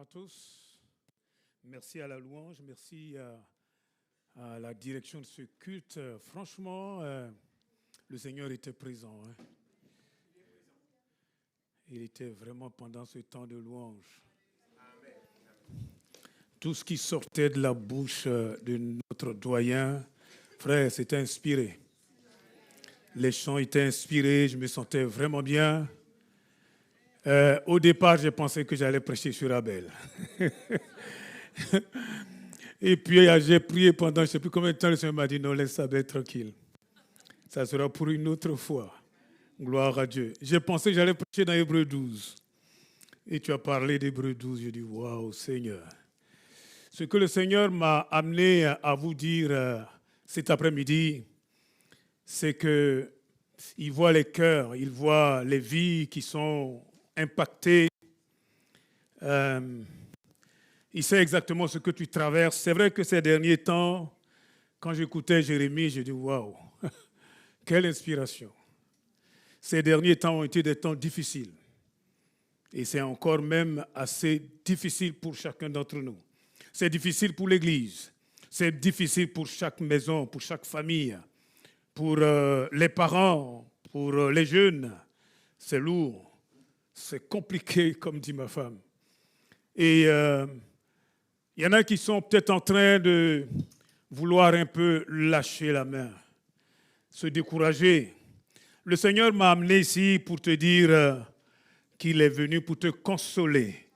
à tous. Merci à la louange, merci à la direction de ce culte. Franchement, le Seigneur était présent. Il était vraiment pendant ce temps de louange. Tout ce qui sortait de la bouche de notre doyen, frère, c'était inspiré. Les chants étaient inspirés, je me sentais vraiment bien. Au départ, j'ai pensé que j'allais prêcher sur Abel. Et puis, j'ai prié pendant je ne sais plus combien de temps, le Seigneur m'a dit, non, laisse Abel tranquille. Ça sera pour une autre fois. Gloire à Dieu. J'ai pensé que j'allais prêcher dans Hébreux 12. Et tu as parlé d'Hébreux 12. J'ai dit, waouh, Seigneur. Ce que le Seigneur m'a amené à vous dire cet après-midi, c'est qu'il voit les cœurs, il voit les vies qui sont impactées. Il sait exactement ce que tu traverses. C'est vrai que ces derniers temps, quand j'écoutais Jérémie, j'ai dit waouh, quelle inspiration. Ces derniers temps ont été des temps difficiles. Et c'est encore même assez difficile pour chacun d'entre nous. C'est difficile pour l'Église. C'est difficile pour chaque maison, pour chaque famille, pour les parents, pour les jeunes. C'est lourd. C'est compliqué, comme dit ma femme. Et il y en a qui sont peut-être en train de vouloir un peu lâcher la main, se décourager. Le Seigneur m'a amené ici pour te dire qu'il est venu pour te consoler.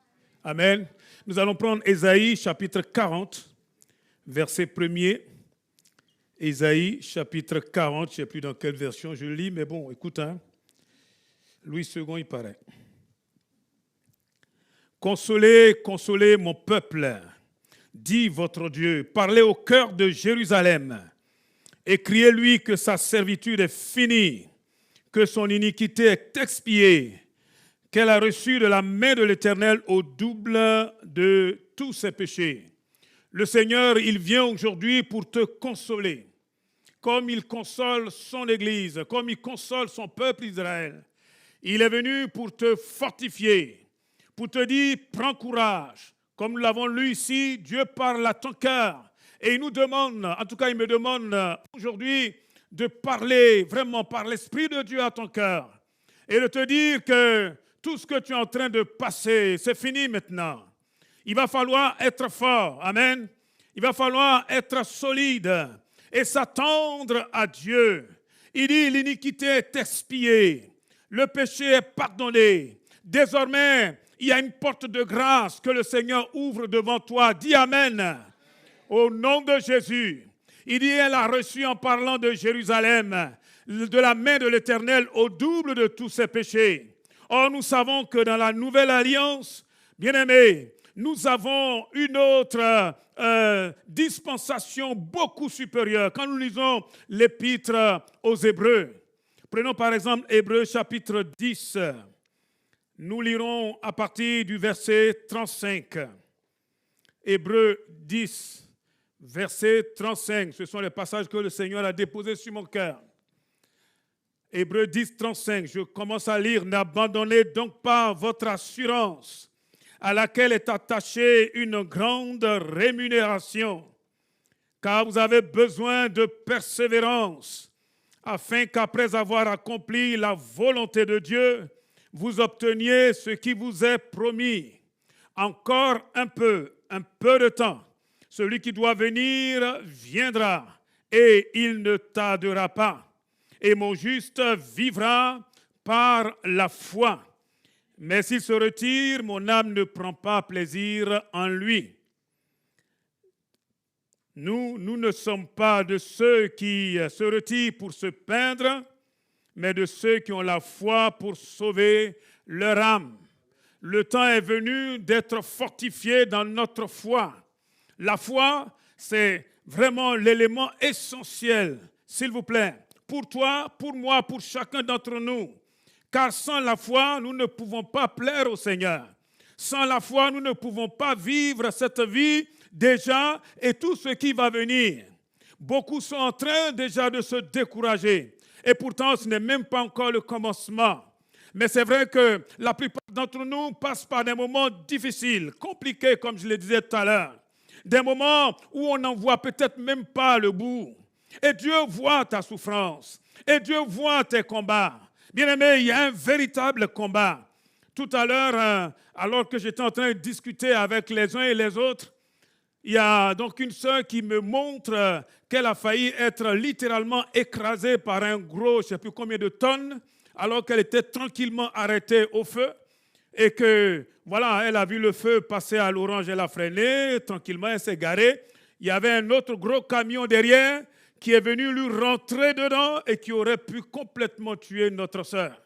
Amen. Nous allons prendre Ésaïe chapitre 40, verset 1er. Ésaïe chapitre 40, je ne sais plus dans quelle version je lis, mais bon, écoute, Louis II, il paraît. Consolez, consolez mon peuple, dit votre Dieu. Parlez au cœur de Jérusalem et criez-lui que sa servitude est finie, que son iniquité est expiée, qu'elle a reçu de la main de l'Éternel au double de tous ses péchés. Le Seigneur, il vient aujourd'hui pour te consoler, comme il console son Église, comme il console son peuple Israël. Il est venu pour te fortifier, pour te dire, prends courage. Comme nous l'avons lu ici, Dieu parle à ton cœur. Et il nous demande, en tout cas il me demande aujourd'hui, de parler vraiment par l'Esprit de Dieu à ton cœur. Et de te dire que tout ce que tu es en train de passer, c'est fini maintenant. Il va falloir être fort. Amen. Il va falloir être solide et s'attendre à Dieu. Il dit, l'iniquité est expiée. Le péché est pardonné. Désormais, il y a une porte de grâce que le Seigneur ouvre devant toi. Dis Amen. Au nom de Jésus. Il dit, elle a reçu en parlant de Jérusalem, de la main de l'Éternel au double de tous ses péchés. Or, nous savons que dans la nouvelle alliance, bien-aimés, nous avons une autre dispensation beaucoup supérieure. Quand nous lisons l'épître aux Hébreux, prenons par exemple Hébreux chapitre 10, nous lirons à partir du verset 35. Hébreux 10, verset 35, ce sont les passages que le Seigneur a déposés sur mon cœur. Hébreux 10, 35, je commence à lire. N'abandonnez donc pas votre assurance, à laquelle est attachée une grande rémunération, car vous avez besoin de persévérance, afin qu'après avoir accompli la volonté de Dieu, vous obteniez ce qui vous est promis. Encore un peu de temps. Celui qui doit venir viendra, et il ne tardera pas. Et mon juste vivra par la foi. Mais s'il se retire, mon âme ne prend pas plaisir en lui. Nous ne sommes pas de ceux qui se retirent pour se peindre, mais de ceux qui ont la foi pour sauver leur âme. Le temps est venu d'être fortifiés dans notre foi. La foi, c'est vraiment l'élément essentiel, s'il vous plaît, pour toi, pour moi, pour chacun d'entre nous. Car sans la foi, nous ne pouvons pas plaire au Seigneur. Sans la foi, nous ne pouvons pas vivre cette vie déjà et tout ce qui va venir. Beaucoup sont en train déjà de se décourager. Et pourtant, ce n'est même pas encore le commencement. Mais c'est vrai que la plupart d'entre nous passent par des moments difficiles, compliqués, comme je le disais tout à l'heure. Des moments où on n'en voit peut-être même pas le bout. Et Dieu voit ta souffrance. Et Dieu voit tes combats. Bien-aimé, il y a un véritable combat. Tout à l'heure, alors que j'étais en train de discuter avec les uns et les autres, il y a donc une sœur qui me montre qu'elle a failli être littéralement écrasée par un gros, je ne sais plus combien de tonnes, alors qu'elle était tranquillement arrêtée au feu. Et que, voilà, elle a vu le feu passer à l'orange, elle a freiné, tranquillement, elle s'est garée. Il y avait un autre gros camion derrière qui est venu lui rentrer dedans et qui aurait pu complètement tuer notre sœur.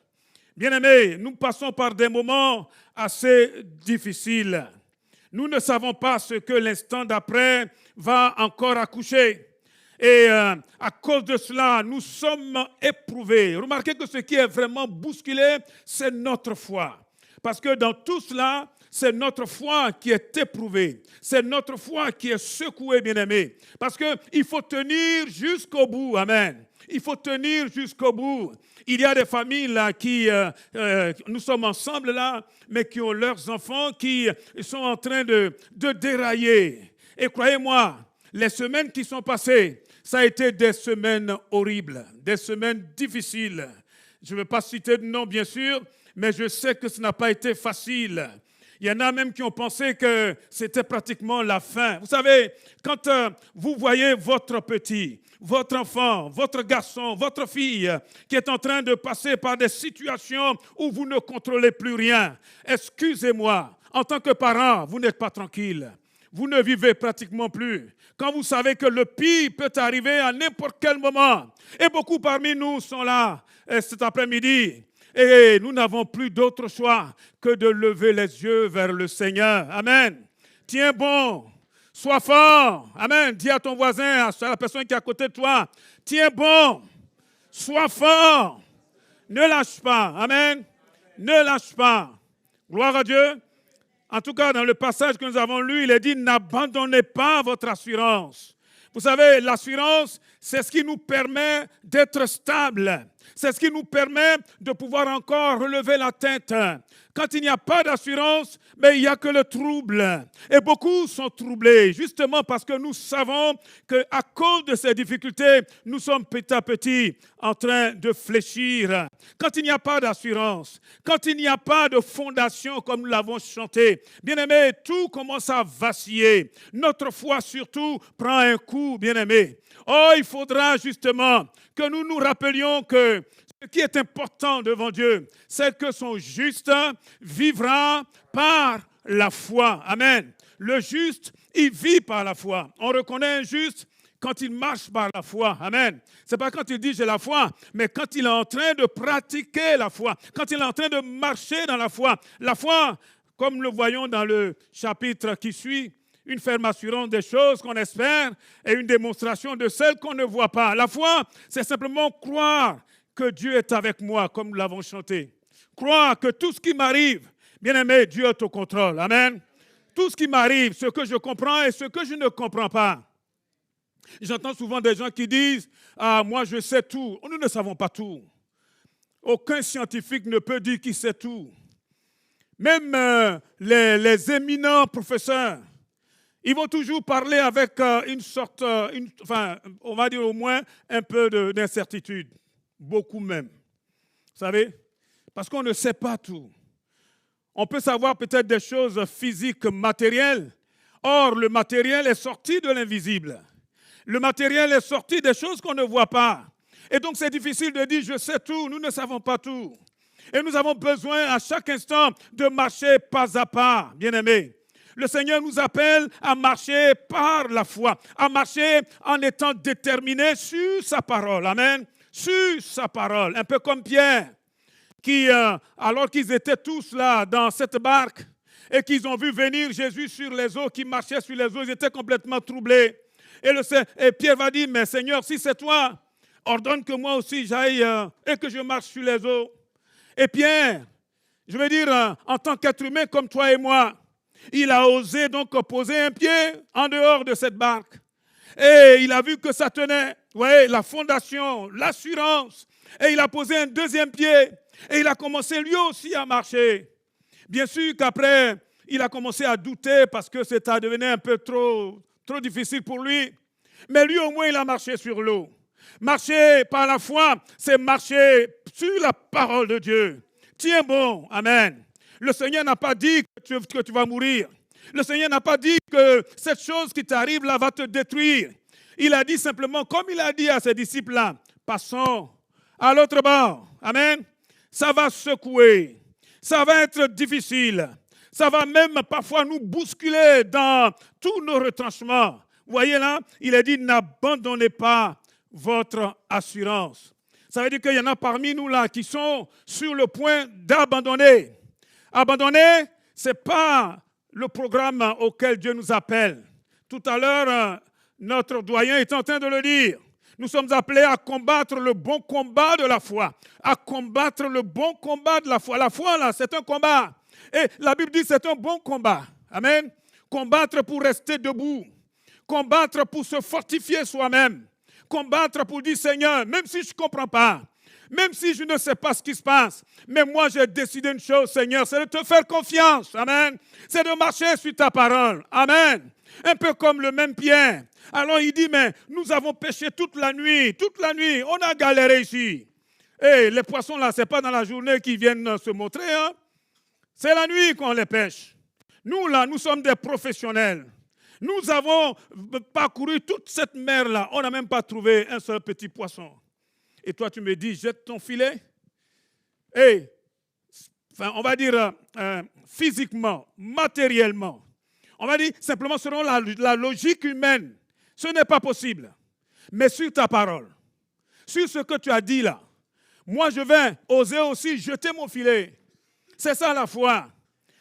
Bien-aimés, nous passons par des moments assez difficiles. Nous ne savons pas ce que l'instant d'après va encore accoucher. Et à cause de cela, nous sommes éprouvés. Remarquez que ce qui est vraiment bousculé, c'est notre foi. Parce que dans tout cela, c'est notre foi qui est éprouvée. C'est notre foi qui est secouée, bien-aimés. Parce qu'il faut tenir jusqu'au bout. Amen. Il faut tenir jusqu'au bout. Il y a des familles là nous sommes ensemble là, mais qui ont leurs enfants qui sont en train de dérailler. Et croyez-moi, les semaines qui sont passées, ça a été des semaines horribles, des semaines difficiles. Je ne veux pas citer de nom, bien sûr, mais je sais que ce n'a pas été facile. Il y en a même qui ont pensé que c'était pratiquement la fin. Vous savez, quand vous voyez votre petit, votre enfant, votre garçon, votre fille qui est en train de passer par des situations où vous ne contrôlez plus rien, excusez-moi, en tant que parent, vous n'êtes pas tranquille. Vous ne vivez pratiquement plus. Quand vous savez que le pire peut arriver à n'importe quel moment, et beaucoup parmi nous sont là cet après-midi, et nous n'avons plus d'autre choix que de lever les yeux vers le Seigneur. Amen. Tiens bon. Sois fort. Amen. Dis à ton voisin, à la personne qui est à côté de toi, tiens bon. Sois fort. Ne lâche pas. Amen. Ne lâche pas. Gloire à Dieu. En tout cas, dans le passage que nous avons lu, il est dit, n'abandonnez pas votre assurance. Vous savez, l'assurance, c'est ce qui nous permet d'être stable. C'est ce qui nous permet de pouvoir encore relever la tête. Quand il n'y a pas d'assurance, mais il n'y a que le trouble. Et beaucoup sont troublés, justement parce que nous savons qu'à cause de ces difficultés, nous sommes petit à petit en train de fléchir. Quand il n'y a pas d'assurance, quand il n'y a pas de fondation, comme nous l'avons chanté, bien-aimés, tout commence à vaciller. Notre foi, surtout, prend un coup, bien-aimés. Oh, il faudra justement que nous nous rappelions que ce qui est important devant Dieu, c'est que son juste vivra par la foi. Amen. Le juste, il vit par la foi. On reconnaît un juste quand il marche par la foi. Amen. Ce n'est pas quand il dit j'ai la foi, mais quand il est en train de pratiquer la foi, quand il est en train de marcher dans la foi. La foi, comme nous le voyons dans le chapitre qui suit, une ferme assurance des choses qu'on espère et une démonstration de celles qu'on ne voit pas. La foi, c'est simplement croire que Dieu est avec moi, comme nous l'avons chanté. Croire que tout ce qui m'arrive, bien-aimé, Dieu est au contrôle. Amen. Tout ce qui m'arrive, ce que je comprends et ce que je ne comprends pas. J'entends souvent des gens qui disent « Ah, moi je sais tout ». Nous ne savons pas tout. Aucun scientifique ne peut dire qu'il sait tout. Même les éminents professeurs, ils vont toujours parler avec une sorte, on va dire au moins un peu d'incertitude. Beaucoup même. Vous savez? Parce qu'on ne sait pas tout. On peut savoir peut-être des choses physiques, matérielles. Or, le matériel est sorti de l'invisible. Le matériel est sorti des choses qu'on ne voit pas. Et donc, c'est difficile de dire « je sais tout ». Nous ne savons pas tout. Et nous avons besoin à chaque instant de marcher pas à pas, bien-aimés. Le Seigneur nous appelle à marcher par la foi, à marcher en étant déterminé sur sa parole. Amen. Sur sa parole. Un peu comme Pierre, qui, alors qu'ils étaient tous là dans cette barque et qu'ils ont vu venir Jésus sur les eaux, qui marchait sur les eaux, ils étaient complètement troublés. Et Pierre va dire, mais Seigneur, si c'est toi, ordonne que moi aussi j'aille et que je marche sur les eaux. Et Pierre, je veux dire, en tant qu'être humain comme toi et moi, il a osé donc poser un pied en dehors de cette barque. Et il a vu que ça tenait. Vous voyez, la fondation, l'assurance. Et il a posé un deuxième pied. Et il a commencé lui aussi à marcher. Bien sûr qu'après, il a commencé à douter parce que ça devenait un peu trop difficile pour lui. Mais lui, au moins, il a marché sur l'eau. Marcher par la foi, c'est marcher sur la parole de Dieu. Tiens bon, amen. Le Seigneur n'a pas dit que tu vas mourir. Le Seigneur n'a pas dit que cette chose qui t'arrive là va te détruire. Il a dit simplement, comme il a dit à ses disciples-là, passons à l'autre bord. Amen. Ça va secouer. Ça va être difficile. Ça va même parfois nous bousculer dans tous nos retranchements. Vous voyez là, il a dit, n'abandonnez pas votre assurance. Ça veut dire qu'il y en a parmi nous là qui sont sur le point d'abandonner. Abandonner, ce n'est pas le programme auquel Dieu nous appelle. Tout à l'heure, notre doyen est en train de le dire. Nous sommes appelés à combattre le bon combat de la foi. À combattre le bon combat de la foi. La foi, là, c'est un combat. Et la Bible dit que c'est un bon combat. Amen. Combattre pour rester debout. Combattre pour se fortifier soi-même. Combattre pour dire, Seigneur, même si je ne comprends pas, même si je ne sais pas ce qui se passe, mais moi j'ai décidé une chose, Seigneur, c'est de te faire confiance. Amen. C'est de marcher sur ta parole. Amen. Un peu comme le même Pierre. Alors il dit, mais nous avons pêché toute la nuit, on a galéré ici. Et les poissons là, ce n'est pas dans la journée qu'ils viennent se montrer. Hein? C'est la nuit qu'on les pêche. Nous là, nous sommes des professionnels. Nous avons parcouru toute cette mer-là. On n'a même pas trouvé un seul petit poisson. Et toi, tu me dis, jette ton filet. Et, on va dire physiquement, matériellement. On va dire simplement selon la logique humaine. Ce n'est pas possible. Mais sur ta parole, sur ce que tu as dit là, moi je vais oser aussi jeter mon filet. C'est ça la foi.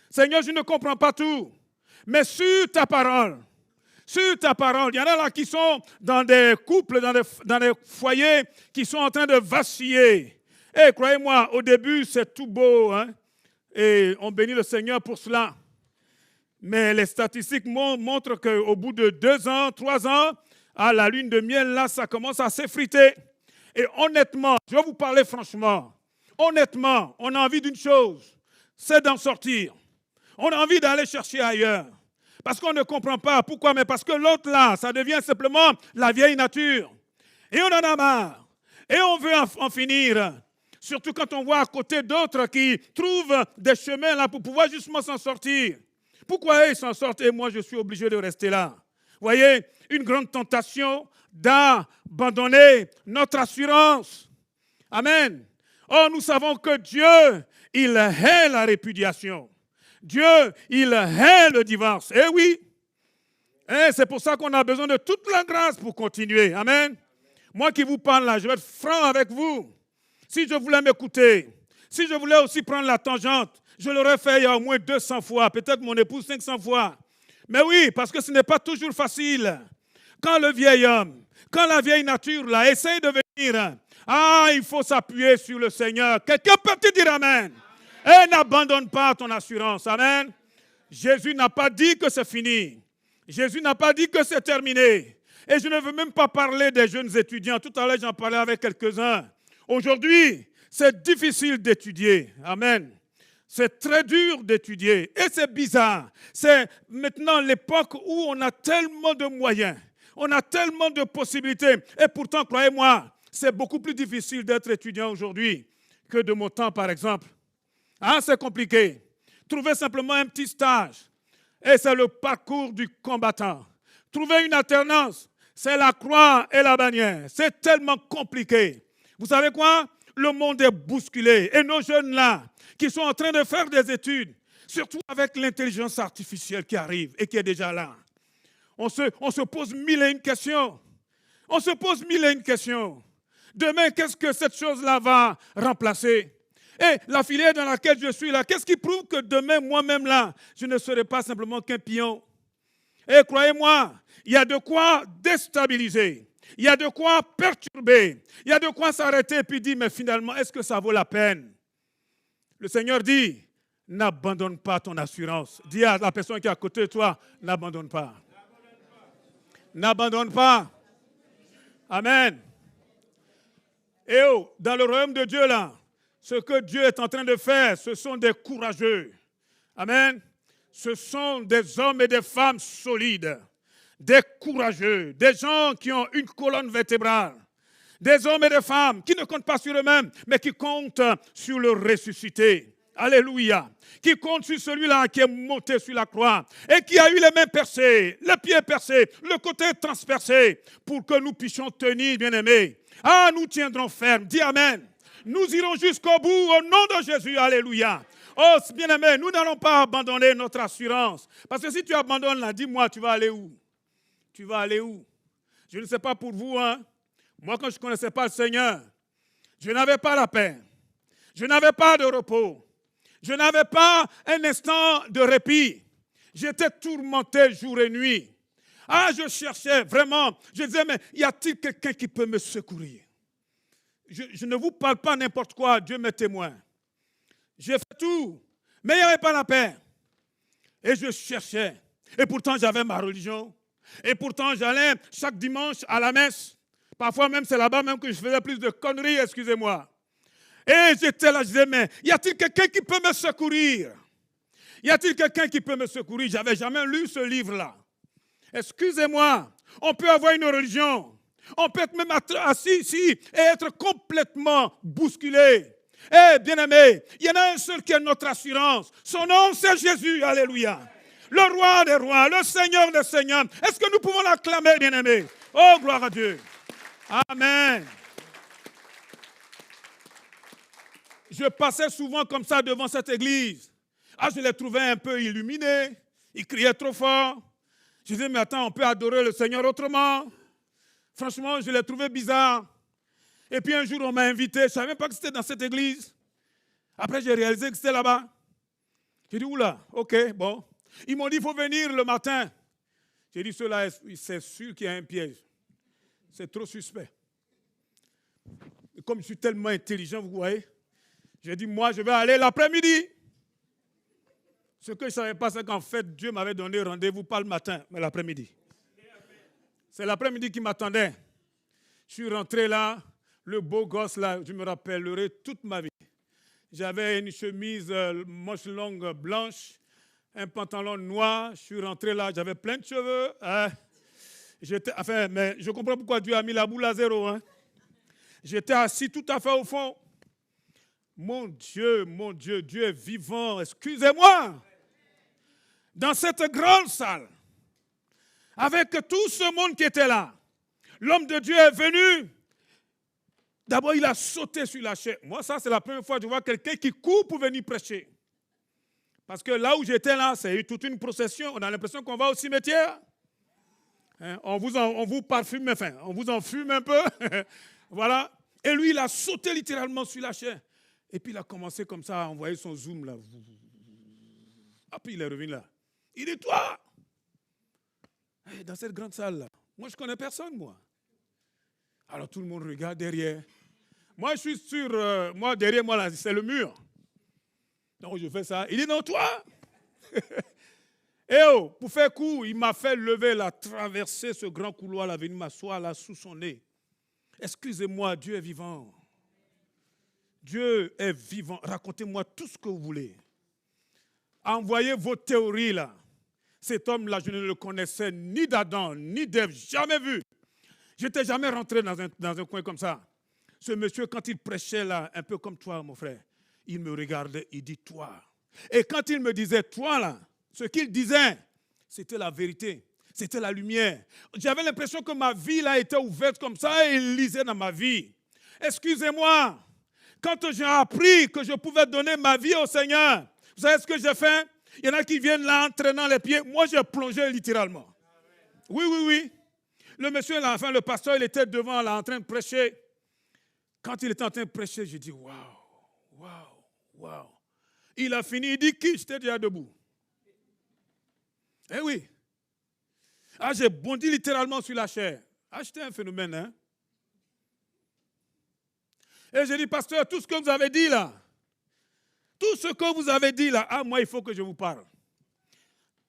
Seigneur, je ne comprends pas tout. Mais sur ta parole, il y en a là qui sont dans des couples, dans des foyers, qui sont en train de vaciller. Et croyez-moi, au début, c'est tout beau. Hein? Et on bénit le Seigneur pour cela. Mais les statistiques montrent qu'au bout de 2 ans, 3 ans, à la lune de miel, là, ça commence à s'effriter. Et honnêtement, je vais vous parler franchement. Honnêtement, on a envie d'une chose, c'est d'en sortir. On a envie d'aller chercher ailleurs. Parce qu'on ne comprend pas. Pourquoi? Mais parce que l'autre là, ça devient simplement la vieille nature. Et on en a marre. Et on veut en finir. Surtout quand on voit à côté d'autres qui trouvent des chemins là pour pouvoir justement s'en sortir. Pourquoi ils s'en sortent et moi je suis obligé de rester là? Vous voyez, une grande tentation d'abandonner notre assurance. Amen. Or, nous savons que Dieu, il hait la répudiation. Dieu, il hait le divorce. Eh oui. Et c'est pour ça qu'on a besoin de toute la grâce pour continuer. Amen. Moi qui vous parle là, je vais être franc avec vous. Si je voulais m'écouter, si je voulais aussi prendre la tangente, je l'aurais fait il y a au moins 200 fois, peut-être mon épouse 500 fois. Mais oui, parce que ce n'est pas toujours facile. Quand le vieil homme, quand la vieille nature là, essaye de venir, il faut s'appuyer sur le Seigneur. Quelqu'un peut-il dire Amen? Et n'abandonne pas ton assurance. Amen. Jésus n'a pas dit que c'est fini. Jésus n'a pas dit que c'est terminé. Et je ne veux même pas parler des jeunes étudiants. Tout à l'heure, j'en parlais avec quelques-uns. Aujourd'hui, c'est difficile d'étudier. Amen. C'est très dur d'étudier. Et c'est bizarre. C'est maintenant l'époque où on a tellement de moyens. On a tellement de possibilités. Et pourtant, croyez-moi, c'est beaucoup plus difficile d'être étudiant aujourd'hui que de mon temps, par exemple. C'est compliqué. Trouver simplement un petit stage. Et c'est le parcours du combattant. Trouver une alternance, c'est la croix et la bannière. C'est tellement compliqué. Vous savez quoi? Le monde est bousculé. Et nos jeunes là, qui sont en train de faire des études, surtout avec l'intelligence artificielle qui arrive et qui est déjà là, on se pose 1001 questions. On se pose 1001 questions. Demain, qu'est-ce que cette chose-là va remplacer? Et la filière dans laquelle je suis là, qu'est-ce qui prouve que demain, moi-même là, je ne serai pas simplement qu'un pion? Et croyez-moi, il y a de quoi déstabiliser. Il y a de quoi perturber. Il y a de quoi s'arrêter et puis dire, mais finalement, est-ce que ça vaut la peine? Le Seigneur dit, n'abandonne pas ton assurance. Dis à la personne qui est à côté de toi, n'abandonne pas. N'abandonne pas. Amen. Et dans le royaume de Dieu là, Ce que Dieu est en train de faire, ce sont des courageux. Amen. Ce sont des hommes et des femmes solides, des courageux, des gens qui ont une colonne vertébrale, des hommes et des femmes qui ne comptent pas sur eux-mêmes, mais qui comptent sur le ressuscité. Alléluia. Qui compte sur celui-là qui est monté sur la croix et qui a eu les mains percées, les pieds percés, le côté transpercé, pour que nous puissions tenir, bien-aimés. Ah, nous tiendrons ferme. Dis Amen. Nous irons jusqu'au bout au nom de Jésus. Alléluia. Oh, bien-aimé, nous n'allons pas abandonner notre assurance. Parce que si tu abandonnes là, dis-moi, tu vas aller où? Tu vas aller où? Je ne sais pas pour vous, hein. Moi, quand je ne connaissais pas le Seigneur, je n'avais pas la paix. Je n'avais pas de repos. Je n'avais pas un instant de répit. J'étais tourmenté jour et nuit. Ah, je cherchais vraiment. Je disais, mais y a-t-il quelqu'un qui peut me secourir? Je ne vous parle pas n'importe quoi, Dieu m'est témoin. J'ai fait tout, mais il n'y avait pas la paix. Et je cherchais. Et pourtant, j'avais ma religion. Et pourtant, j'allais chaque dimanche à la messe. Parfois même, c'est là-bas même que je faisais plus de conneries, excusez-moi. Et j'étais là, je disais, mais y a-t-il quelqu'un qui peut me secourir? Y a-t-il quelqu'un qui peut me secourir? Je n'avais jamais lu ce livre-là. Excusez-moi, on peut avoir une religion. On peut être même assis ici et être complètement bousculé. Eh, bien-aimé, il y en a un seul qui est notre assurance. Son nom, c'est Jésus. Alléluia. Le roi des rois, le Seigneur des seigneurs. Est-ce que nous pouvons l'acclamer, bien-aimé? Oh, gloire à Dieu. Amen. Je passais souvent comme ça devant cette église. Ah, je les trouvais un peu illuminés. Ils criaient trop fort. Je disais, mais attends, on peut adorer le Seigneur autrement. Franchement, je les trouvais bizarres. Et puis un jour, on m'a invité. Je ne savais même pas que c'était dans cette église. Après, j'ai réalisé que c'était là-bas. J'ai dit, oula, ok, bon. Ils m'ont dit, il faut venir le matin. J'ai dit, cela, c'est sûr qu'il y a un piège. C'est trop suspect. Et comme je suis tellement intelligent, vous voyez, j'ai dit, moi, je vais aller l'après-midi. Ce que je ne savais pas, c'est qu'en fait, Dieu m'avait donné rendez-vous pas le matin, mais l'après-midi. C'est l'après-midi qui m'attendait. Je suis rentré là, le beau gosse là, je me rappellerai toute ma vie. J'avais une chemise manche longue blanche, un pantalon noir. Je suis rentré là, j'avais plein de cheveux. Mais je comprends pourquoi Dieu a mis la boule à zéro. Hein. J'étais assis tout à fait au fond. Mon Dieu, Dieu est vivant. Excusez-moi. Dans cette grande salle, avec tout ce monde qui était là, l'homme de Dieu est venu. D'abord, il a sauté sur la chaise. Moi, ça, c'est la première fois que je vois quelqu'un qui court pour venir prêcher. Parce que là où j'étais là, c'est toute une procession. On a l'impression qu'on va au cimetière. Hein, on vous parfume, enfin, on vous en fume un peu. Voilà. Et lui, il a sauté littéralement sur la chaise. Et puis, il a commencé comme ça à envoyer son zoom là. Ah, puis il est revenu là. Il dit, toi, dans cette grande salle là, moi, je ne connais personne, moi. Alors, tout le monde regarde derrière. Moi, je suis sûr, moi, derrière moi, là, c'est le mur. Donc, je fais ça. Il dit, non, toi. Et oh, pour faire court, il m'a fait lever, là, traverser ce grand couloir, là, venir m'asseoir là, sous son nez. Excusez-moi, Dieu est vivant. Dieu est vivant. Racontez-moi tout ce que vous voulez. Envoyez vos théories, là. Cet homme-là, je ne le connaissais ni d'Adam, ni d'Ève, jamais vu. Je n'étais jamais rentré dans un coin comme ça. Ce monsieur, quand il prêchait là, un peu comme toi, mon frère, il me regardait, il dit toi. Et quand il me disait toi là, ce qu'il disait, c'était la vérité, c'était la lumière. J'avais l'impression que ma vie là était ouverte comme ça et il lisait dans ma vie. Excusez-moi, quand j'ai appris que je pouvais donner ma vie au Seigneur, vous savez ce que j'ai fait? Il y en a qui viennent là en traînant les pieds. Moi, j'ai plongé littéralement. Oui. Le monsieur, là, enfin, le pasteur, il était devant, là, en train de prêcher. Quand il était en train de prêcher, j'ai dit, waouh. Il a fini, il dit, qui? J'étais déjà debout. Eh oui. Ah, j'ai bondi littéralement sur la chair. Ah, c'était un phénomène, hein. Et j'ai dit, pasteur, tout ce que vous avez dit là, ah, moi, il faut que je vous parle.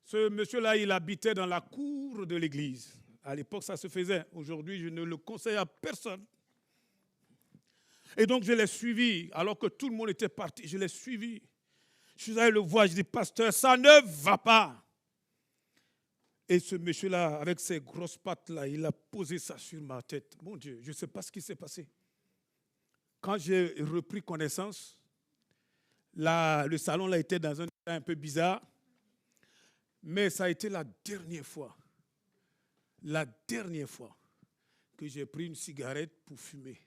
Ce monsieur-là, il habitait dans la cour de l'église. À l'époque, ça se faisait. Aujourd'hui, je ne le conseille à personne. Et donc, je l'ai suivi, alors que tout le monde était parti. Je l'ai suivi. Je suis allé le voir, je dis, pasteur, ça ne va pas. Et ce monsieur-là, avec ses grosses pattes-là, il a posé ça sur ma tête. Mon Dieu, je ne sais pas ce qui s'est passé. Quand j'ai repris connaissance, le salon là était dans un état un peu bizarre. Mais ça a été la dernière fois que j'ai pris une cigarette pour fumer.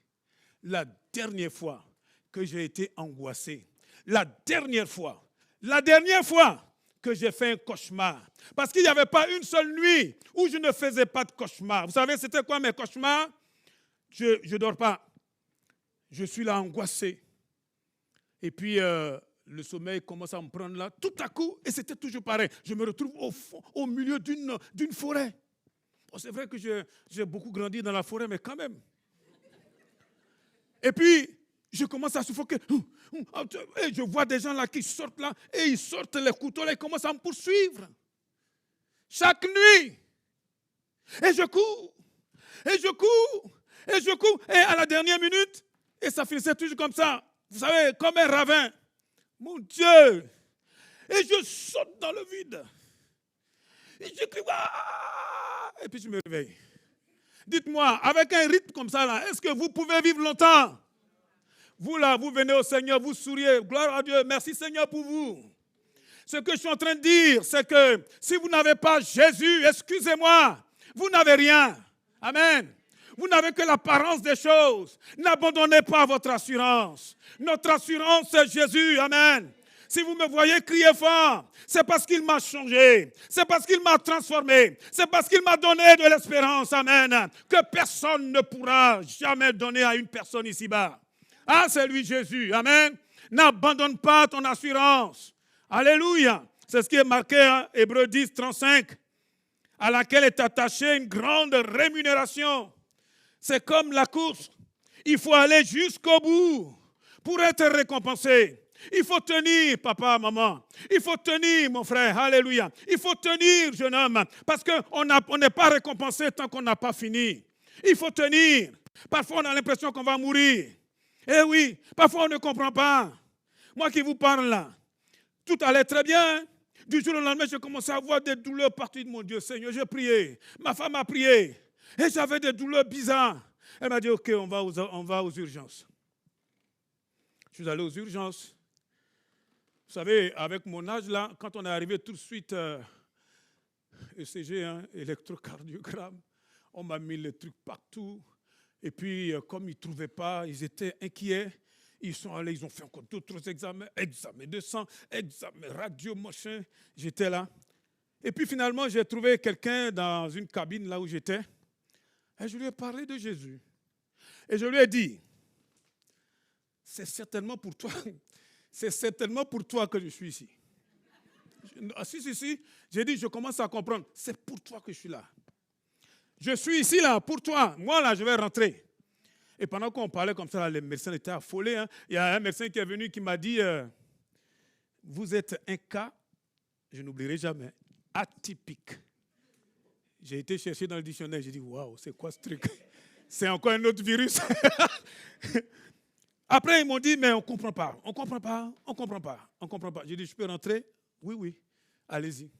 La dernière fois que j'ai été angoissé. La dernière fois que j'ai fait un cauchemar. Parce qu'il n'y avait pas une seule nuit où je ne faisais pas de cauchemar. Vous savez, c'était quoi mes cauchemars? Je ne dors pas. Je suis là angoissé. Et puis, le sommeil commence à me prendre là, tout à coup, et c'était toujours pareil. Je me retrouve au milieu d'une forêt. Bon, c'est vrai que j'ai beaucoup grandi dans la forêt, mais quand même. Et puis, je commence à suffoquer. Et je vois des gens là qui sortent là, et ils sortent les couteaux là, ils commencent à me poursuivre. Chaque nuit. Et je cours. Et à la dernière minute, et ça finissait toujours comme ça. Vous savez, comme un ravin. Mon Dieu. Et je saute dans le vide. Et je crie. Et puis je me réveille. Dites-moi, avec un rythme comme ça, là, est-ce que vous pouvez vivre longtemps? Vous là, vous venez au Seigneur, vous souriez. Gloire à Dieu, merci Seigneur pour vous. Ce que je suis en train de dire, c'est que si vous n'avez pas Jésus, excusez-moi, vous n'avez rien. Amen. Vous n'avez que l'apparence des choses. N'abandonnez pas votre assurance. Notre assurance, c'est Jésus. Amen. Si vous me voyez crier fort, c'est parce qu'il m'a changé. C'est parce qu'il m'a transformé. C'est parce qu'il m'a donné de l'espérance. Amen. Que personne ne pourra jamais donner à une personne ici-bas. Ah, c'est lui Jésus. Amen. N'abandonne pas ton assurance. Alléluia. C'est ce qui est marqué en Hébreux 10, 35, à laquelle est attachée une grande rémunération. C'est comme la course. Il faut aller jusqu'au bout pour être récompensé. Il faut tenir, papa, maman. Il faut tenir, mon frère. Alléluia. Il faut tenir, jeune homme. Parce qu'on n'est pas récompensé tant qu'on n'a pas fini. Il faut tenir. Parfois, on a l'impression qu'on va mourir. Eh oui, parfois, on ne comprend pas. Moi qui vous parle là, tout allait très bien. Du jour au lendemain, j'ai commencé à avoir des douleurs partout de mon Dieu. Seigneur, j'ai prié. Ma femme a prié. Et j'avais des douleurs bizarres. Elle m'a dit, OK, on va aux urgences. Je suis allé aux urgences. Vous savez, avec mon âge là, quand on est arrivé tout de suite, ECG, électrocardiogramme, on m'a mis les trucs partout. Et puis, comme ils ne trouvaient pas, ils étaient inquiets. Ils sont allés, ils ont fait encore d'autres examens de sang, examens radio, machin. J'étais là. Et puis finalement, j'ai trouvé quelqu'un dans une cabine là où j'étais. Et je lui ai parlé de Jésus. Et je lui ai dit, c'est certainement pour toi. C'est certainement pour toi que je suis ici. Si. J'ai dit, je commence à comprendre. C'est pour toi que je suis là. Je suis ici là, pour toi. Moi là, je vais rentrer. Et pendant qu'on parlait comme ça, les médecins étaient affolés. Hein. Il y a un médecin qui est venu qui m'a dit, vous êtes un cas, je n'oublierai jamais, atypique. J'ai été chercher dans le dictionnaire, j'ai dit, waouh, c'est quoi ce truc? C'est encore un autre virus. Après, ils m'ont dit, mais on ne comprend pas. On ne comprend pas. J'ai dit, je peux rentrer? Oui, allez-y.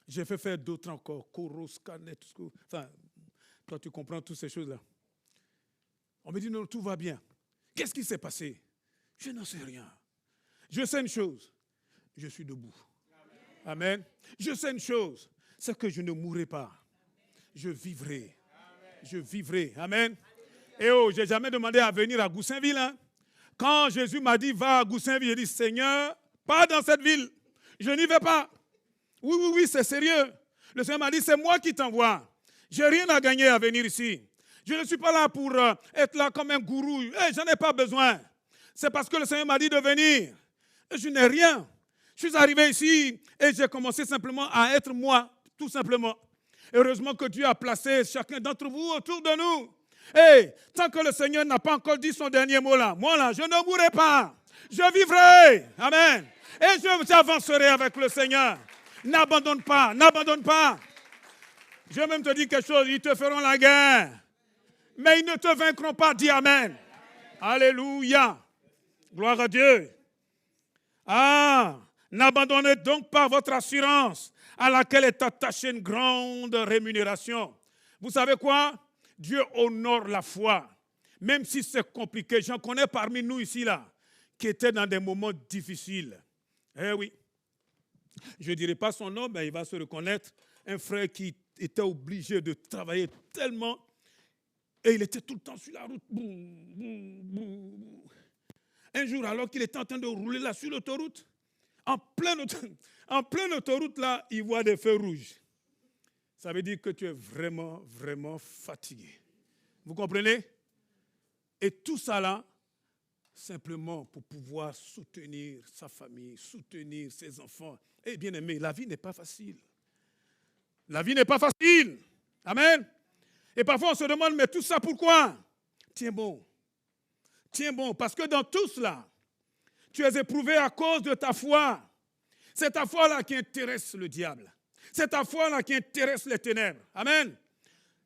J'ai fait faire d'autres encore, Coro, scanner, tout ce que... Enfin, toi, tu comprends toutes ces choses-là. On me dit, non, tout va bien. Qu'est-ce qui s'est passé? Je n'en sais rien. Je sais une chose, je suis debout. Amen. Je sais une chose, c'est que je ne mourrai pas. Je vivrai. Je vivrai. Amen. Et je n'ai jamais demandé à venir à Goussainville. Hein. Quand Jésus m'a dit, va à Goussainville, j'ai dit, Seigneur, pas dans cette ville. Je n'y vais pas. Oui, c'est sérieux. Le Seigneur m'a dit, c'est moi qui t'envoie. Je n'ai rien à gagner à venir ici. Je ne suis pas là pour être là comme un gourou. Je n'en ai pas besoin. C'est parce que le Seigneur m'a dit de venir. Et je n'ai rien. Je suis arrivé ici et j'ai commencé simplement à être moi, tout simplement. Heureusement que Dieu a placé chacun d'entre vous autour de nous. Et tant que le Seigneur n'a pas encore dit son dernier mot là, moi là, je ne mourrai pas. Je vivrai. Amen. Et j'avancerai avec le Seigneur. N'abandonne pas. Je vais même te dire quelque chose, ils te feront la guerre. Mais ils ne te vaincront pas, dis Amen. Alléluia. Gloire à Dieu. Ah, n'abandonnez donc pas votre assurance à laquelle est attachée une grande rémunération. Vous savez quoi? Dieu honore la foi, même si c'est compliqué. J'en connais parmi nous ici, là, qui étaient dans des moments difficiles. Eh oui. Je ne dirai pas son nom, mais il va se reconnaître. Un frère qui était obligé de travailler tellement, et il était tout le temps sur la route. Boum, boum, boum. Un jour, alors qu'il était en train de rouler là sur l'autoroute, en pleine autoroute, là, il voit des feux rouges. Ça veut dire que tu es vraiment, vraiment fatigué. Vous comprenez? Et tout ça là, simplement pour pouvoir soutenir sa famille, soutenir ses enfants. Eh bien aimé, la vie n'est pas facile. La vie n'est pas facile. Amen. Et parfois on se demande, mais tout ça pourquoi? Tiens bon. Tiens bon, parce que dans tout cela, tu es éprouvé à cause de ta foi. C'est ta foi-là qui intéresse le diable. C'est ta foi-là qui intéresse les ténèbres. Amen.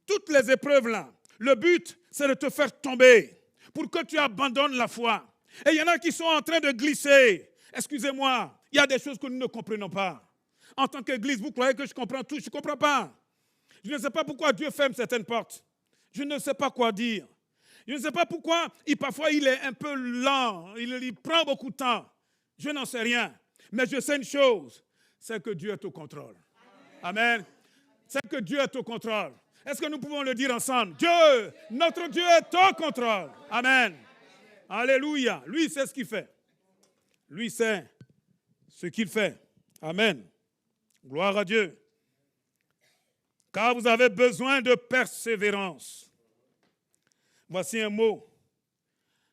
Toutes les épreuves-là, le but, c'est de te faire tomber pour que tu abandonnes la foi. Et il y en a qui sont en train de glisser. Excusez-moi, il y a des choses que nous ne comprenons pas. En tant qu'Église, vous croyez que je comprends tout? Je ne comprends pas. Je ne sais pas pourquoi Dieu ferme certaines portes. Je ne sais pas quoi dire. Je ne sais pas pourquoi, parfois il est un peu lent, il prend beaucoup de temps. Je n'en sais rien. Mais je sais une chose, c'est que Dieu est au contrôle. Amen. C'est que Dieu est au contrôle. Est-ce que nous pouvons le dire ensemble? Dieu, notre Dieu est au contrôle. Amen. Alléluia. Lui, c'est ce qu'il fait. Lui, c'est ce qu'il fait. Amen. Gloire à Dieu. Car vous avez besoin de persévérance. Voici un mot,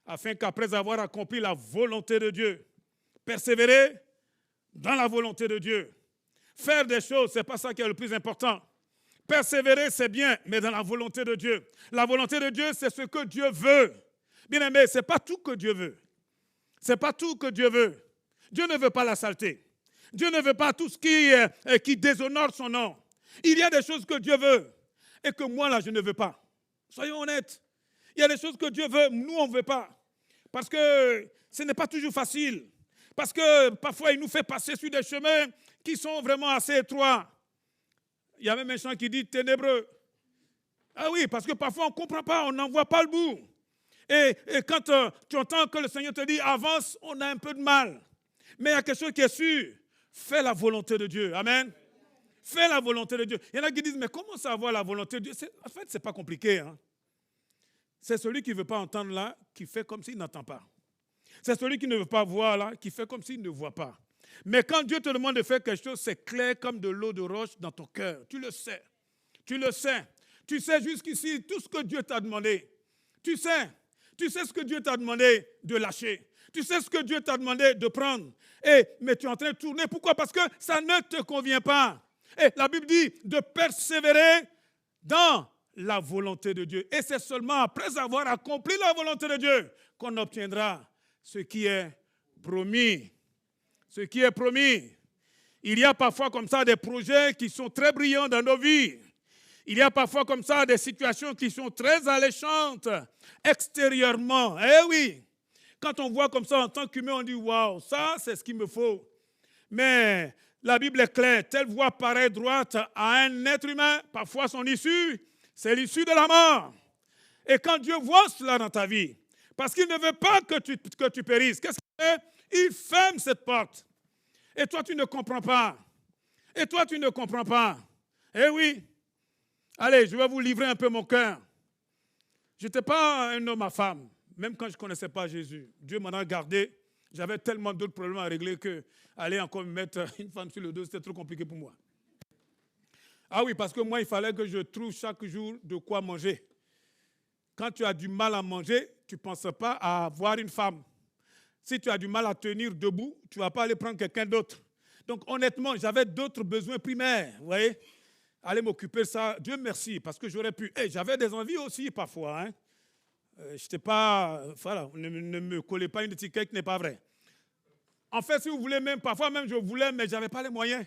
afin qu'après avoir accompli la volonté de Dieu, persévérer dans la volonté de Dieu. Faire des choses, ce n'est pas ça qui est le plus important. Persévérer, c'est bien, mais dans la volonté de Dieu. La volonté de Dieu, c'est ce que Dieu veut. Bien aimé, ce n'est pas tout que Dieu veut. Ce n'est pas tout que Dieu veut. Dieu ne veut pas la saleté. Dieu ne veut pas tout ce qui déshonore son nom. Il y a des choses que Dieu veut et que moi, là, je ne veux pas. Soyons honnêtes. Il y a des choses que Dieu veut, nous, on ne veut pas. Parce que ce n'est pas toujours facile. Parce que parfois, il nous fait passer sur des chemins qui sont vraiment assez étroits. Il y a même un chant qui dit ténébreux. Ah oui, parce que parfois, on ne comprend pas, on n'en voit pas le bout. Et quand tu entends que le Seigneur te dit avance, on a un peu de mal. Mais il y a quelque chose qui est sûr. Fais la volonté de Dieu. Amen. Fais la volonté de Dieu. Il y en a qui disent, mais comment savoir la volonté de Dieu? En fait, ce n'est pas compliqué. Hein? C'est celui qui ne veut pas entendre là, qui fait comme s'il n'entend pas. C'est celui qui ne veut pas voir là, qui fait comme s'il ne voit pas. Mais quand Dieu te demande de faire quelque chose, c'est clair comme de l'eau de roche dans ton cœur. Tu le sais. Tu le sais. Tu sais jusqu'ici tout ce que Dieu t'a demandé. Tu sais. Tu sais ce que Dieu t'a demandé de lâcher. Tu sais ce que Dieu t'a demandé de prendre. Mais tu es en train de tourner. Pourquoi? Parce que ça ne te convient pas. Et la Bible dit de persévérer dans la volonté de Dieu. Et c'est seulement après avoir accompli la volonté de Dieu qu'on obtiendra ce qui est promis. Ce qui est promis. Il y a parfois comme ça des projets qui sont très brillants dans nos vies. Il y a parfois comme ça des situations qui sont très alléchantes extérieurement. Eh oui, quand on voit comme ça en tant qu'humain, on dit waouh, ça c'est ce qu'il me faut. Mais la Bible est claire, telle voie paraît droite à un être humain, parfois son issue, c'est l'issue de la mort. Et quand Dieu voit cela dans ta vie, parce qu'il ne veut pas que tu périsses, qu'est-ce qu'il fait? Il ferme cette porte. Et toi, tu ne comprends pas. Et toi, tu ne comprends pas. Eh oui. Allez, je vais vous livrer un peu mon cœur. Je n'étais pas un homme à femme, même quand je ne connaissais pas Jésus. Dieu m'en a gardé. J'avais tellement d'autres problèmes à régler que aller encore me mettre une femme sur le dos, c'était trop compliqué pour moi. Ah oui, parce que moi, il fallait que je trouve chaque jour de quoi manger. Quand tu as du mal à manger, tu ne penses pas à avoir une femme. Si tu as du mal à tenir debout, tu ne vas pas aller prendre quelqu'un d'autre. Donc honnêtement, j'avais d'autres besoins primaires, vous voyez. Aller m'occuper de ça, Dieu merci, parce que j'aurais pu. J'avais des envies aussi parfois. Hein. Je n'étais pas, voilà, ne me collez pas une étiquette qui n'est pas vraie. En fait, si vous voulez, même parfois même je voulais, mais je n'avais pas les moyens.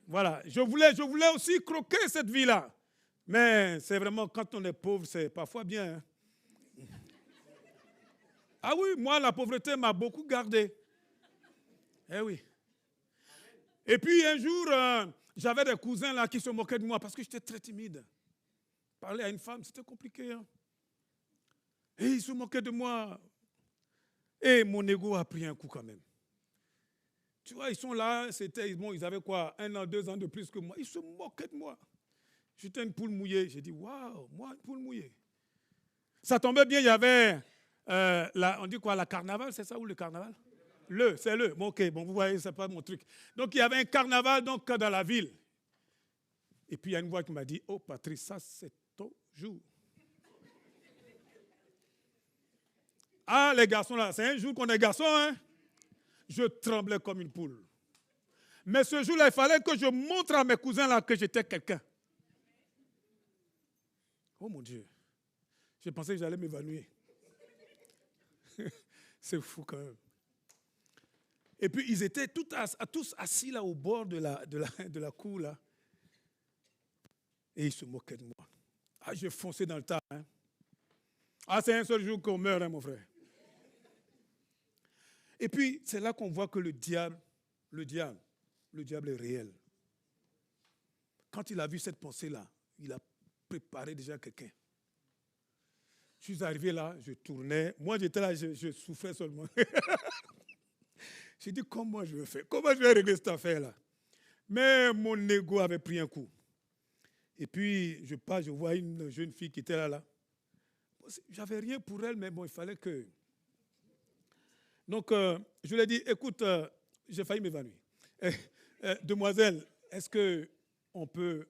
Voilà, je voulais aussi croquer cette vie-là. Mais c'est vraiment, quand on est pauvre, c'est parfois bien. Hein. Ah oui, moi, la pauvreté m'a beaucoup gardé. Eh oui. Et puis un jour, j'avais des cousins là qui se moquaient de moi parce que j'étais très timide. Parler à une femme, c'était compliqué. Hein. Et ils se moquaient de moi. Et mon ego a pris un coup quand même. Tu vois, ils sont là, ils avaient quoi, 1 an, 2 ans de plus que moi. Ils se moquaient de moi. J'étais une poule mouillée. J'ai dit, waouh, moi, une poule mouillée. Ça tombait bien, il y avait, on dit quoi, la carnaval, c'est ça ou le carnaval? C'est le. Bon, ok, bon, vous voyez, c'est pas mon truc. Donc, il y avait un carnaval donc, dans la ville. Et puis, il y a une voix qui m'a dit, oh, Patrice, ça, c'est ton jour. Ah, les garçons, là, c'est un jour qu'on est garçons, hein? Je tremblais comme une poule. Mais ce jour-là, il fallait que je montre à mes cousins là que j'étais quelqu'un. Oh mon Dieu. Je pensais que j'allais m'évanouir. C'est fou quand même. Et puis, ils étaient tous assis là au bord de la cour là. Et ils se moquaient de moi. Ah, j'ai foncé dans le tas. Hein. Ah, c'est un seul jour qu'on meurt, hein, mon frère. Et puis, c'est là qu'on voit que le diable est réel. Quand il a vu cette pensée-là, il a préparé déjà quelqu'un. Je suis arrivé là, je tournais. Moi, j'étais là, je souffrais seulement. J'ai dit, comment je vais faire? Comment je vais régler cette affaire-là? Mais mon ego avait pris un coup. Et puis, je vois une jeune fille qui était là. J'avais rien pour elle, mais bon, il fallait que... Donc, je lui ai dit, écoute, j'ai failli m'évanouir. Demoiselle, est-ce qu'on peut...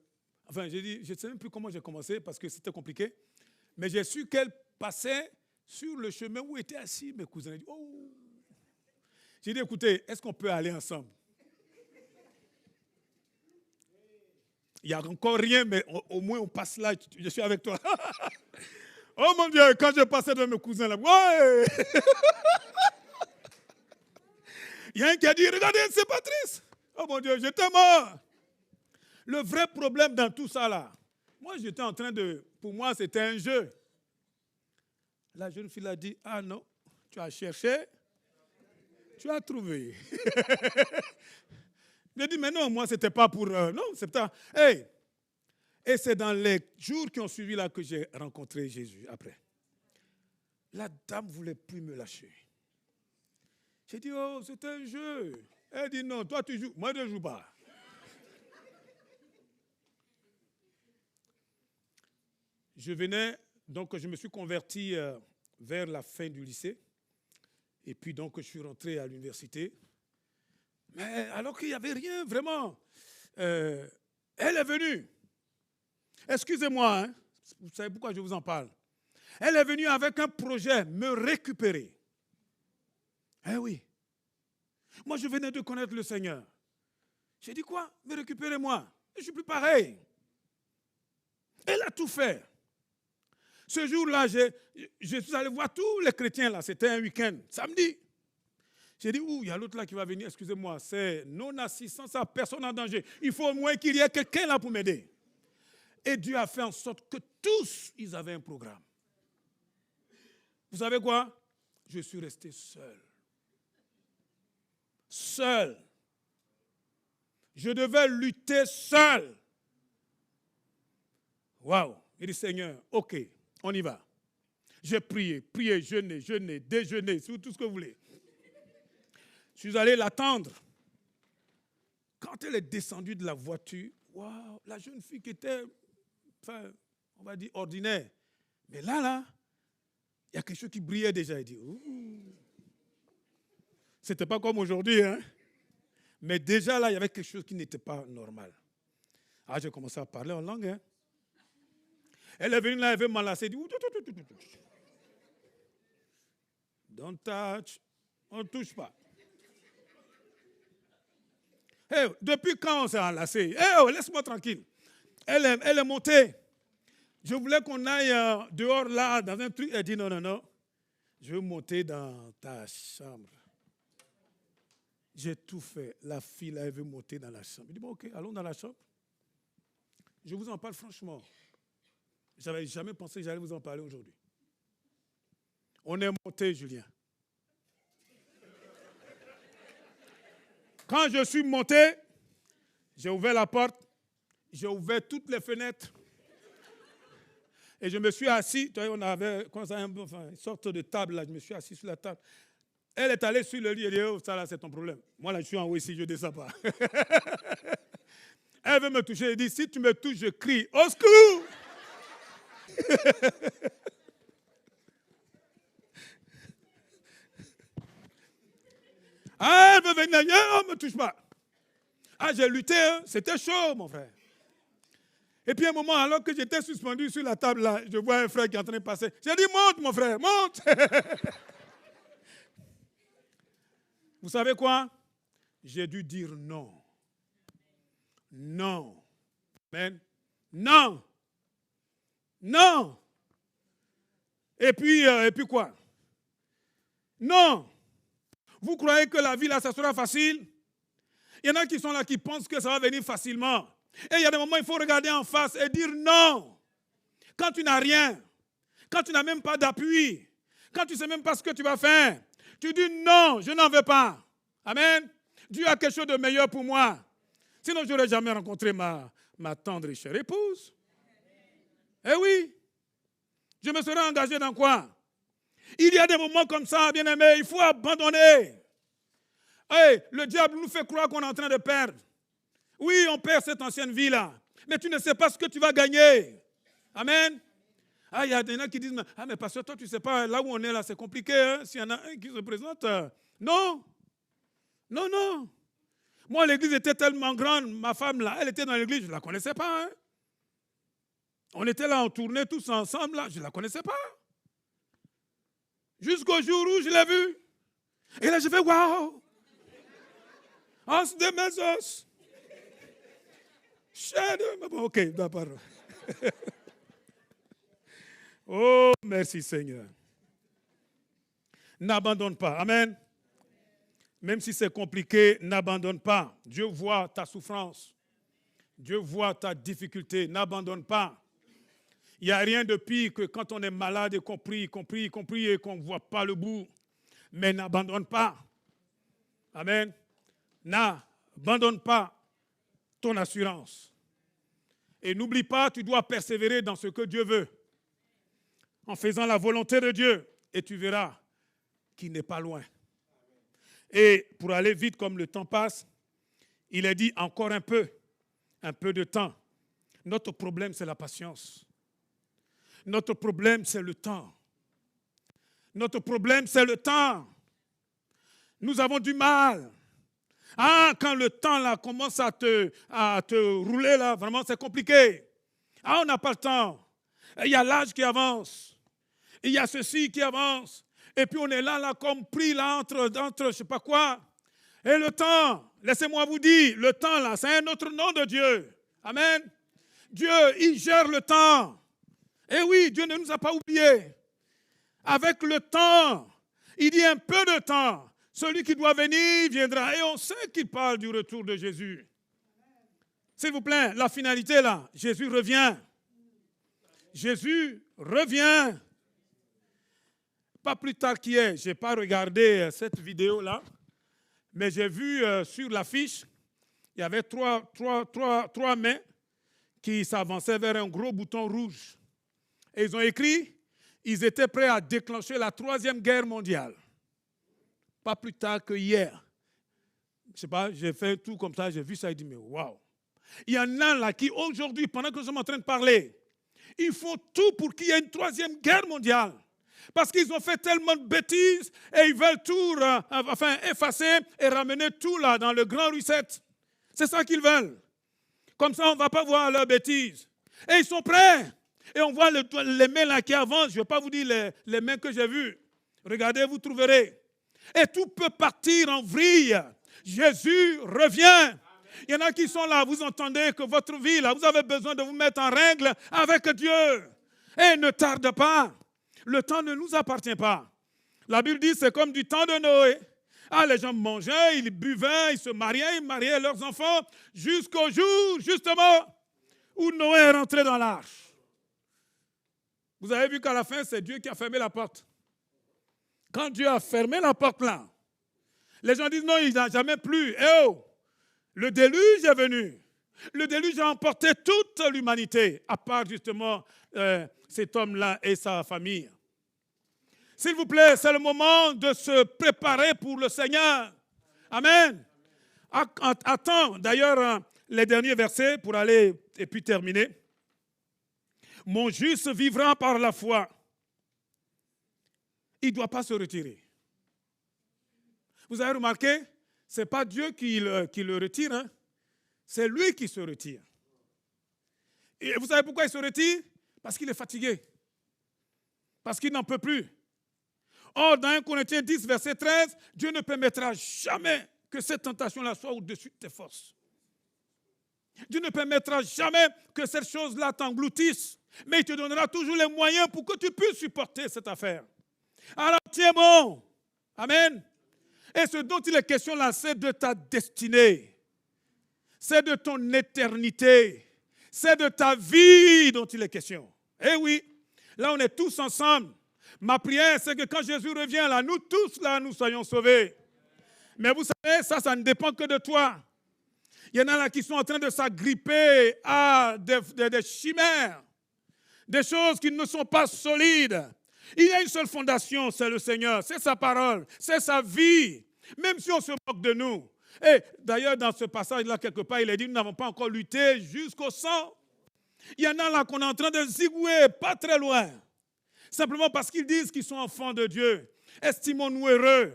Enfin, j'ai dit, je ne sais même plus comment j'ai commencé parce que c'était compliqué. Mais j'ai su qu'elle passait sur le chemin où étaient assis mes cousins. J'ai dit, oh. J'ai dit, écoutez, est-ce qu'on peut aller ensemble? Il n'y a encore rien, mais au moins on passe là, je suis avec toi. Oh mon Dieu, quand je passais devant mes cousins là, ouais! Il y a un qui a dit, regardez, c'est Patrice. Oh mon Dieu, j'étais mort. Le vrai problème dans tout ça là, moi j'étais en train pour moi c'était un jeu. La jeune fille a dit, ah non, tu as cherché, tu as trouvé. J'ai dit, mais non, moi c'était pas pour... non, c'est pas... Hey! Et c'est dans les jours qui ont suivi là que j'ai rencontré Jésus après. La dame ne voulait plus me lâcher. J'ai dit, oh, c'est un jeu. Elle dit, non, toi tu joues. Moi je ne joue pas. Je me suis converti vers la fin du lycée. Et puis donc, je suis rentré à l'université. Mais alors qu'il n'y avait rien, vraiment. Elle est venue. Excusez-moi, hein, vous savez pourquoi je vous en parle. Elle est venue avec un projet, me récupérer. Eh oui. Moi, je venais de connaître le Seigneur. J'ai dit quoi? Me récupérer moi. Je ne suis plus pareil. Elle a tout fait. Ce jour-là, je suis allé voir tous les chrétiens là. C'était un week-end, samedi. J'ai dit, il y a l'autre là qui va venir, excusez-moi, c'est non-assistance à personne en danger. Il faut au moins qu'il y ait quelqu'un là pour m'aider. Et Dieu a fait en sorte que tous, ils avaient un programme. Vous savez quoi? Je suis resté seul. Seul. Je devais lutter seul. Waouh! Il dit, Seigneur, ok, on y va. J'ai prié, jeûné, déjeuné, tout ce que vous voulez. Je suis allé l'attendre. Quand elle est descendue de la voiture, waouh, la jeune fille qui était, enfin, on va dire ordinaire. Mais là, il y a quelque chose qui brillait déjà. Il dit, c'était pas comme aujourd'hui, hein. Mais déjà là, il y avait quelque chose qui n'était pas normal. Ah, j'ai commencé à parler en langue, hein. Elle est venue là, elle veut m'enlacer. Elle dit, don't touch, on ne touche pas. Hey, depuis quand on s'est enlacé? Hey, laisse-moi tranquille. Elle est montée. Je voulais qu'on aille dehors là, dans un truc. Elle dit non. Je veux monter dans ta chambre. J'ai tout fait. La fille là, elle veut monter dans la chambre. Je dis bon, ok, allons dans la chambre. Je vous en parle franchement. Je n'avais jamais pensé que j'allais vous en parler aujourd'hui. On est monté, Julien. Quand je suis monté, j'ai ouvert la porte, j'ai ouvert toutes les fenêtres et je me suis assis. On avait une sorte de table là, je me suis assis sur la table. Elle est allée sur le lit et dit, oh, ça là, c'est ton problème. Moi là, je suis en haut ici, je ne descends pas. Elle veut me toucher et dit, si tu me touches, je crie, au secours! Ah, elle veut venir, ne me touche pas. Ah, j'ai lutté, hein. C'était chaud, mon frère. Et puis à un moment, alors que j'étais suspendu sur la table là, je vois un frère qui est en train de passer. J'ai dit, monte, mon frère, monte! Vous savez quoi? J'ai dû dire non. Non. Amen. Non. Non. Et puis quoi? Non. Vous croyez que la vie là, ça sera facile? Il y en a qui sont là, qui pensent que ça va venir facilement. Et il y a des moments où il faut regarder en face et dire non. Quand tu n'as rien, quand tu n'as même pas d'appui, quand tu ne sais même pas ce que tu vas faire, tu dis non, je n'en veux pas. Amen. Dieu a quelque chose de meilleur pour moi. Sinon, je n'aurais jamais rencontré ma tendre et chère épouse. Eh oui. Je me serais engagé dans quoi? Il y a des moments comme ça, bien-aimés, il faut abandonner. Hey, le diable nous fait croire qu'on est en train de perdre. Oui, on perd cette ancienne vie-là, mais tu ne sais pas ce que tu vas gagner. Amen. Ah, il y a des gens qui disent, ah, mais pasteur, toi, tu ne sais pas, là où on est, là, c'est compliqué. Hein? S'il y en a un qui se présente, non. Non, non. Moi, l'église était tellement grande, ma femme, là, elle était dans l'église, je ne la connaissais pas. Hein? On était là, on tournait tous ensemble, là, je ne la connaissais pas. Jusqu'au jour où je l'ai vue. Et là, je fais, waouh! Os de mes os. Ok, d'accord. Oh, merci Seigneur. N'abandonne pas. Amen. Même si c'est compliqué, n'abandonne pas. Dieu voit ta souffrance. Dieu voit ta difficulté. N'abandonne pas. Il n'y a rien de pire que quand on est malade et qu'on prie et qu'on ne voit pas le bout. Mais n'abandonne pas. Amen. N'abandonne pas ton assurance. Et n'oublie pas, tu dois persévérer dans ce que Dieu veut. En faisant la volonté de Dieu. Et tu verras qu'il n'est pas loin. Et pour aller vite comme le temps passe, il est dit encore un peu de temps. Notre problème, c'est la patience. Notre problème, c'est le temps. Notre problème, c'est le temps. Nous avons du mal. Ah, quand le temps là commence à te rouler, là, vraiment, c'est compliqué. Ah, on n'a pas le temps. Il y a l'âge qui avance. Il y a ceci qui avance. Et puis on est là comme pris là, entre je ne sais pas quoi. Et le temps, laissez-moi vous dire, le temps là, c'est un autre nom de Dieu. Amen. Dieu, il gère le temps. Et oui, Dieu ne nous a pas oubliés. Avec le temps, il dit un peu de temps. Celui qui doit venir viendra. Et on sait qu'il parle du retour de Jésus. S'il vous plaît, la finalité là, Jésus revient. Jésus revient. Pas plus tard qu'hier, je n'ai pas regardé cette vidéo-là, mais j'ai vu sur l'affiche, il y avait trois mains qui s'avançaient vers un gros bouton rouge. Et ils ont écrit, ils étaient prêts à déclencher la 3e guerre mondiale. Pas plus tard que hier. Je ne sais pas, j'ai fait tout comme ça, j'ai vu ça et dit, mais waouh. Il y en a là qui aujourd'hui, pendant que nous sommes en train de parler, ils font tout pour qu'il y ait une 3e guerre mondiale. Parce qu'ils ont fait tellement de bêtises et ils veulent tout effacer et ramener tout là dans le grand reset. C'est ça qu'ils veulent. Comme ça, on ne va pas voir leurs bêtises. Et ils sont prêts. Et on voit les mains là qui avancent. Je ne vais pas vous dire les mains que j'ai vues. Regardez, vous trouverez. Et tout peut partir en vrille. Jésus revient. Il y en a qui sont là, vous entendez que votre vie, là, vous avez besoin de vous mettre en règle avec Dieu. Et ne tarde pas. Le temps ne nous appartient pas. La Bible dit c'est comme du temps de Noé. Ah, les gens mangeaient, ils buvaient, ils se mariaient, ils mariaient leurs enfants jusqu'au jour, justement, où Noé est rentré dans l'arche. Vous avez vu qu'à la fin, c'est Dieu qui a fermé la porte. Quand Dieu a fermé la porte là, Les gens disent non, il n'a jamais plu. Eh oh, le déluge est venu. Le déluge a emporté toute l'humanité, à part justement cet homme-là et sa famille. S'il vous plaît, c'est le moment de se préparer pour le Seigneur. Amen. Attends, d'ailleurs, les derniers versets pour aller et puis terminer. Mon juste vivra par la foi. Il ne doit pas se retirer. Vous avez remarqué, ce n'est pas Dieu qui le retire, hein? C'est lui qui se retire. Et vous savez pourquoi il se retire? Parce qu'il est fatigué. Parce qu'il n'en peut plus. Or, dans 1 Corinthiens 10, verset 13, Dieu ne permettra jamais que cette tentation-là soit au-dessus de tes forces. Dieu ne permettra jamais que cette chose-là t'engloutisse, mais il te donnera toujours les moyens pour que tu puisses supporter cette affaire. Alors, tiens bon. Amen. Et ce dont il est question là, c'est de ta destinée. C'est de ton éternité. C'est de ta vie dont il est question. Eh oui, là on est tous ensemble. Ma prière, c'est que quand Jésus revient là, nous tous là, nous soyons sauvés. Mais vous savez, ça ne dépend que de toi. Il y en a là qui sont en train de s'agripper à des chimères, des choses qui ne sont pas solides. Il y a une seule fondation, c'est le Seigneur, c'est sa parole, c'est sa vie. Même si on se moque de nous. Et d'ailleurs, dans ce passage-là, quelque part, il est dit, nous n'avons pas encore lutté jusqu'au sang. Il y en a là qu'on est en train de zigouer, pas très loin. Simplement parce qu'ils disent qu'ils sont enfants de Dieu. Estimons-nous heureux.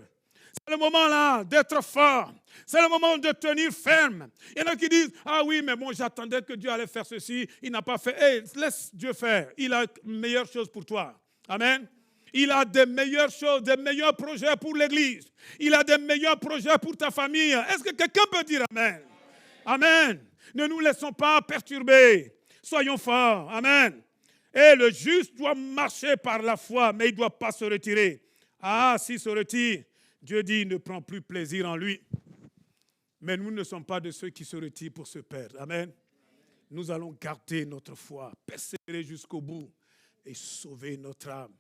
C'est le moment là d'être fort. C'est le moment de tenir ferme. Il y en a qui disent, ah oui, mais bon, j'attendais que Dieu allait faire ceci. Il n'a pas fait. Hey, laisse Dieu faire. Il a de meilleures choses pour toi. Amen. Il a des meilleures choses, des meilleurs projets pour l'Église. Il a des meilleurs projets pour ta famille. Est-ce que quelqu'un peut dire Amen? Amen. Ne nous laissons pas perturber. Soyons forts. Amen. Et le juste doit marcher par la foi, mais il ne doit pas se retirer. Ah, s'il se retire, Dieu dit, il ne prend plus plaisir en lui. Mais nous ne sommes pas de ceux qui se retirent pour se perdre. Amen. Nous allons garder notre foi, persévérer jusqu'au bout et sauver notre âme.